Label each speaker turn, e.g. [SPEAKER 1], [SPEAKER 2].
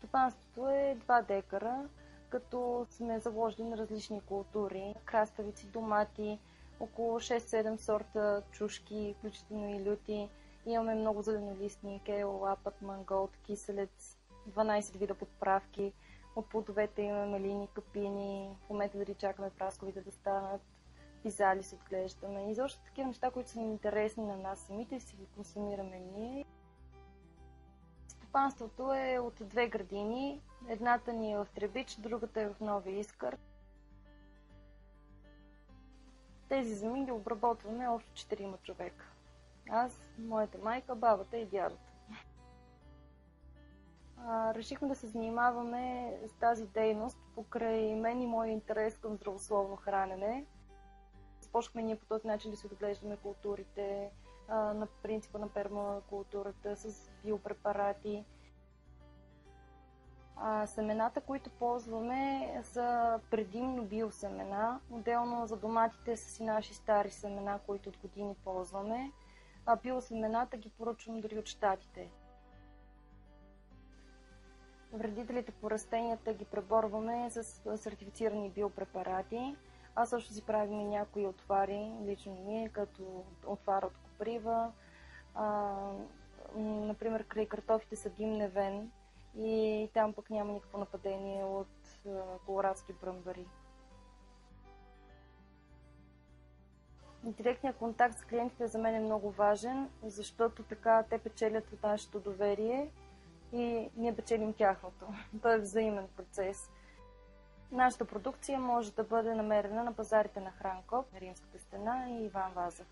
[SPEAKER 1] Стопанството е 2 декара, като сме заложили на различни култури. Краставици, домати, около 6-7 сорта чушки, включително и люти. Имаме много зеленолистни, кейл, лапът, манголд, киселец, 12 вида подправки. От плодовете имаме малини, капини, в момента дали чакаме прасковите да станат, пизали се отглеждаме. И защо такива неща, които са интересни на нас самите, си ги консумираме ние. Стопанството е от 2 градини. Едната ни е в Требич, другата е в Нови Искър. Тези земи ги обработваме общо 4 човека. Аз, моята майка, бабата и дядата. Решихме да се занимаваме с тази дейност покрай мен и моя интерес към здравословно хранене. Започнахме ние по този начин да си отглеждаме културите на принципа на пермакултурата с биопрепарати. Семената, които ползваме, са предимно биосемена. Отделно за доматите са си наши стари семена, които от години ползваме. А биосемената ги поръчвам дори от щатите. Вредителите по растенията ги преборваме с сертифицирани биопрепарати. Аз също си правим и някои отвари, лично ние, като отвар от коприва. Например, край картофите садим невен и там пък няма никакво нападение от колорадски бръмбари. Директният контакт с клиентите за мен е много важен, защото така те печелят от нашето доверие и ние печелим тяхното. Той е взаимен процес. Нашата продукция може да бъде намерена на пазарите на Хранкоп, Римската стена и Иван Вазов.